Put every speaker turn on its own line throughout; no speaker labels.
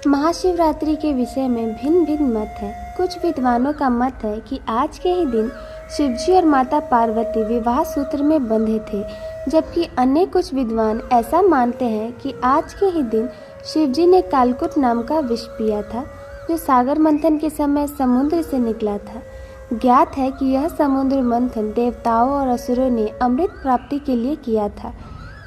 महाशिवरात्रि के विषय में भिन्न भिन्न मत है। कुछ विद्वानों का मत है कि आज के ही दिन शिवजी और माता पार्वती विवाह सूत्र में बंधे थे, जबकि अन्य कुछ विद्वान ऐसा मानते हैं कि आज के ही दिन शिवजी ने कालकूट नाम का विष पिया था, जो सागर मंथन के समय समुद्र से निकला था। ज्ञात है कि यह समुद्र मंथन देवताओं और असुरों ने अमृत प्राप्ति के लिए किया था।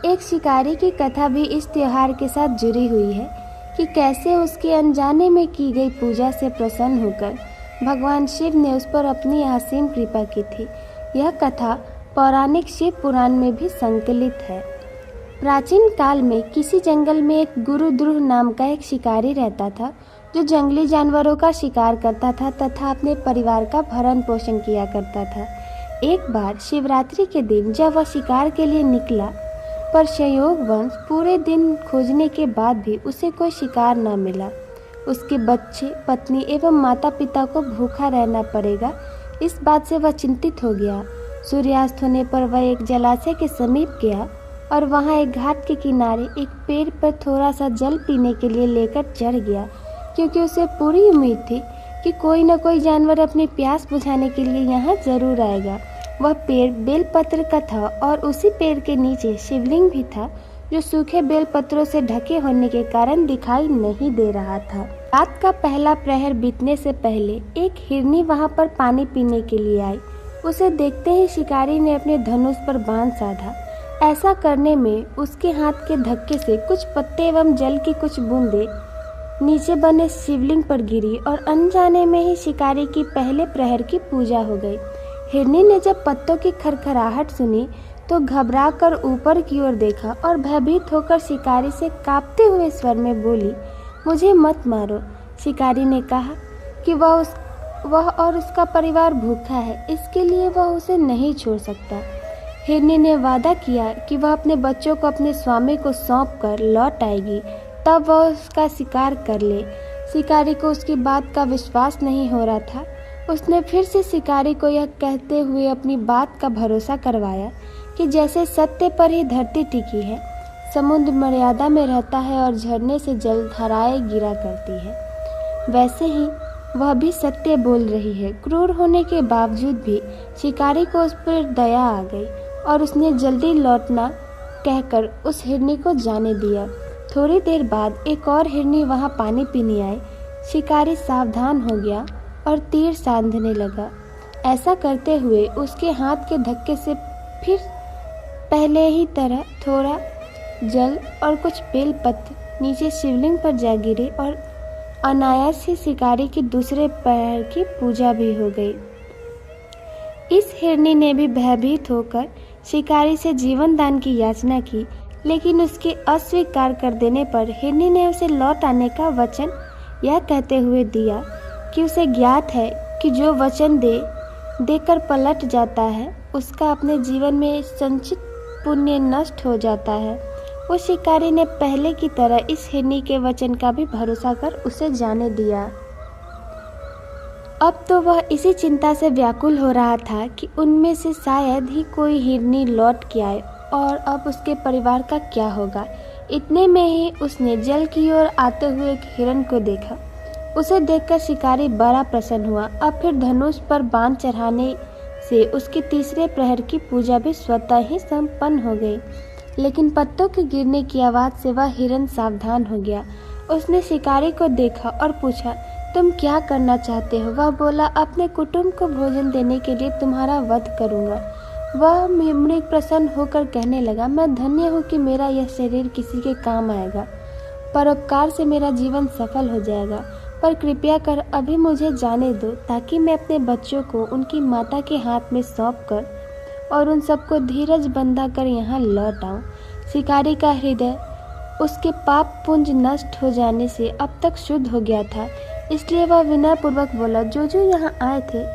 एक शिकारी की कथा भी इस त्योहार के साथ जुड़ी हुई है कि कैसे उसके अनजाने में की गई पूजा से प्रसन्न होकर भगवान शिव ने उस पर अपनी असीम कृपा की थी। यह कथा पौराणिक शिव पुराण में भी संकलित है। प्राचीन काल में किसी जंगल में एक गुरुद्रुह नाम का एक शिकारी रहता था, जो जंगली जानवरों का शिकार करता था तथा अपने परिवार का भरण पोषण किया करता था। एक बार शिवरात्रि के दिन जब वह शिकार के लिए निकला, पर संयोगवश पूरे दिन खोजने के बाद भी उसे कोई शिकार न मिला। उसके बच्चे, पत्नी एवं माता पिता को भूखा रहना पड़ेगा, इस बात से वह चिंतित हो गया। सूर्यास्त होने पर वह एक जलाशय के समीप गया और वहां एक घाट के किनारे एक पेड़ पर थोड़ा सा जल पीने के लिए लेकर चढ़ गया, क्योंकि उसे पूरी उम्मीद थी कि कोई न कोई जानवर अपनी प्यास बुझाने के लिए यहाँ जरूर आएगा। वह पेड़ बेलपत्र का था और उसी पेड़ के नीचे शिवलिंग भी था, जो सूखे बेलपत्रों से ढके होने के कारण दिखाई नहीं दे रहा था। रात का पहला प्रहर बीतने से पहले एक हिरनी वहां पर पानी पीने के लिए आई। उसे देखते ही शिकारी ने अपने धनुष पर बाण साधा। ऐसा करने में उसके हाथ के धक्के से कुछ पत्ते एवं जल की कुछ बूंदें नीचे बने शिवलिंग पर गिरी और अनजाने में ही शिकारी की पहले प्रहर की पूजा हो गई। हिरनी ने जब पत्तों की खरखराहट सुनी तो घबरा कर ऊपर की ओर देखा और भयभीत होकर शिकारी से कांपते हुए स्वर में बोली, मुझे मत मारो। शिकारी ने कहा कि वह और उसका परिवार भूखा है, इसके लिए वह उसे नहीं छोड़ सकता। हिरनी ने वादा किया कि वह अपने बच्चों को अपने स्वामी को सौंप कर लौट आएगी, तब वह उसका शिकार कर ले। शिकारी को उसकी बात का विश्वास नहीं हो रहा था। उसने फिर से शिकारी को यह कहते हुए अपनी बात का भरोसा करवाया कि जैसे सत्य पर ही धरती टिकी है, समुद्र मर्यादा में रहता है और झरने से जल धाराएं गिरा करती है, वैसे ही वह भी सत्य बोल रही है। क्रूर होने के बावजूद भी शिकारी को उस पर दया आ गई और उसने जल्दी लौटना कहकर उस हिरनी को जाने दिया। थोड़ी देर बाद एक और हिरनी वहां पानी पीने आई। शिकारी सावधान हो गया और तीर साधने लगा। ऐसा करते हुए उसके हाथ के धक्के से फिर पहले ही तरह थोड़ा जल और कुछ बेलपत्र नीचे शिवलिंग पर जा गिरे और अनायास ही शिकारी की दूसरे पैर की पूजा भी हो गई। इस हिरनी ने भी भयभीत होकर शिकारी से जीवन दान की याचना की, लेकिन उसके अस्वीकार कर देने पर हिरनी ने उसे लौट आने का वचन यह कहते हुए दिया कि उसे ज्ञात है कि जो वचन देकर पलट जाता है, उसका अपने जीवन में संचित पुण्य नष्ट हो जाता है। उस शिकारी ने पहले की तरह इस हिरनी के वचन का भी भरोसा कर उसे जाने दिया। अब तो वह इसी चिंता से व्याकुल हो रहा था कि उनमें से शायद ही कोई हिरनी लौट के आए और अब उसके परिवार का क्या होगा। इतने में ही उसने जल की ओर आते हुए एक हिरण को देखा। उसे देखकर शिकारी बड़ा प्रसन्न हुआ। अब फिर धनुष पर बाण चढ़ाने से उसकी तीसरे प्रहर की पूजा भी स्वतः ही संपन्न हो गई, लेकिन पत्तों के गिरने की आवाज से वह हिरण सावधान हो गया। उसने शिकारी को देखा और पूछा, तुम क्या करना चाहते हो? वह बोला, अपने कुटुंब को भोजन देने के लिए तुम्हारा वध करूंगा। वह मृग प्रसन्न होकर कहने लगा, मैं धन्य हूँ कि मेरा यह शरीर किसी के काम आएगा। परोपकार से मेरा जीवन सफल हो जाएगा, पर कृपया कर अभी मुझे जाने दो, ताकि मैं अपने बच्चों को उनकी माता के हाथ में सौंप कर और उन सबको धीरज बंधा कर यहाँ लौट आऊं। शिकारी का हृदय उसके पाप पुंज नष्ट हो जाने से अब तक शुद्ध हो गया था, इसलिए वह विनयपूर्वक बोला, जो यहाँ आए थे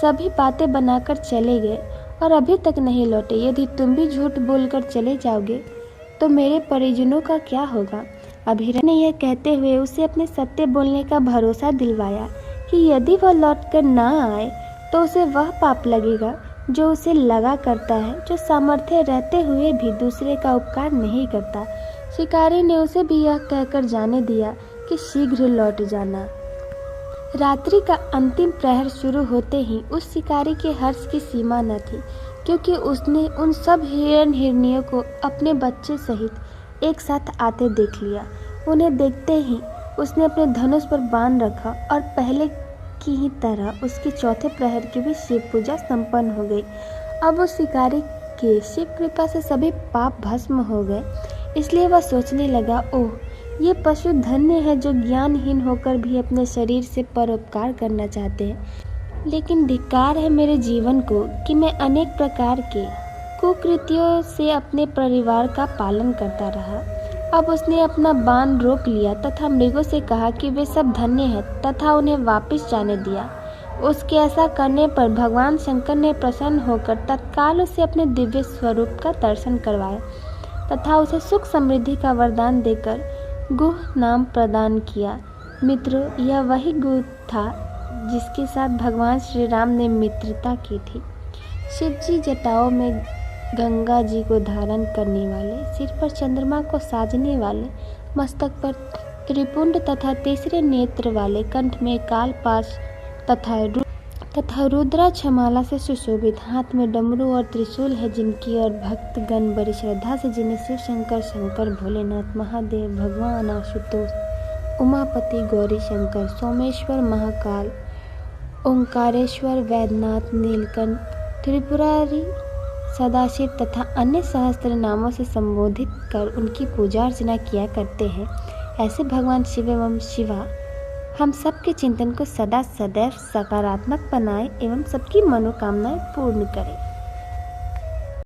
सभी बातें बनाकर चले गए और अभी तक नहीं लौटे। यदि तुम भी झूठ बोलकर चले जाओगे तो मेरे परिजनों का क्या होगा? अब हिरण ने यह कहते हुए उसे अपने सत्य बोलने का भरोसा दिलवाया कि यदि वह लौटकर न आए तो उसे वह पाप लगेगा जो उसे लगा करता है, जो सामर्थ्य रहते हुए भी दूसरे का उपकार नहीं करता। शिकारी ने उसे भी यह कहकर जाने दिया कि शीघ्र लौट जाना। रात्रि का अंतिम प्रहर शुरू होते ही उस शिकारी के हर्ष की सीमा न थी, क्योंकि उसने उन सब हिरण हिरनियों को अपने बच्चे सहित एक साथ आते देख लिया। उन्हें देखते ही उसने अपने धनुष पर बाण रखा और पहले की ही तरह उसकी चौथे प्रहर की भी शिव पूजा संपन्न हो गई। अब उस शिकारी के शिव कृपा से सभी पाप भस्म हो गए, इसलिए वह सोचने लगा, ओह, ये पशु धन्य है जो ज्ञानहीन होकर भी अपने शरीर से परोपकार करना चाहते हैं। लेकिन धिक्कार है मेरे जीवन को कि मैं अनेक प्रकार के कुकृत्यों से अपने परिवार का पालन करता रहा। अब उसने अपना बाण रोक लिया तथा मृगों से कहा कि वे सब धन्य हैं तथा उन्हें वापस जाने दिया। उसके ऐसा करने पर भगवान शंकर ने प्रसन्न होकर तत्काल उसे अपने दिव्य स्वरूप का दर्शन करवाया तथा उसे सुख समृद्धि का वरदान देकर गुह नाम प्रदान किया। मित्रों, यह वही गुह था जिसके साथ भगवान श्री राम ने मित्रता की थी। शिव जी जटाओं में गंगा जी को धारण करने वाले, सिर पर चंद्रमा को साजने वाले, मस्तक पर त्रिपुंड तथा तीसरे नेत्र वाले, कंठ में कालपाश तथा रुद्राक्षमाला से सुशोभित, हाथ में डमरू और त्रिशूल है, जिनकी और भक्तगण बड़ी श्रद्धा से जिन्हें शिव शंकर, शंकर भोलेनाथ, महादेव, भगवान आशुतोष, उमापति, गौरी शंकर, सोमेश्वर, महाकाल, ओंकारेश्वर, वैद्यनाथ, नीलकंठ, त्रिपुरारी, सदाशिव तथा अन्य सहस्त्र नामों से संबोधित कर उनकी पूजा अर्चना किया करते हैं। ऐसे भगवान शिव एवं शिवा हम सबके चिंतन को सदा सदैव सकारात्मक बनाए एवं सबकी मनोकामनाएं पूर्ण करें।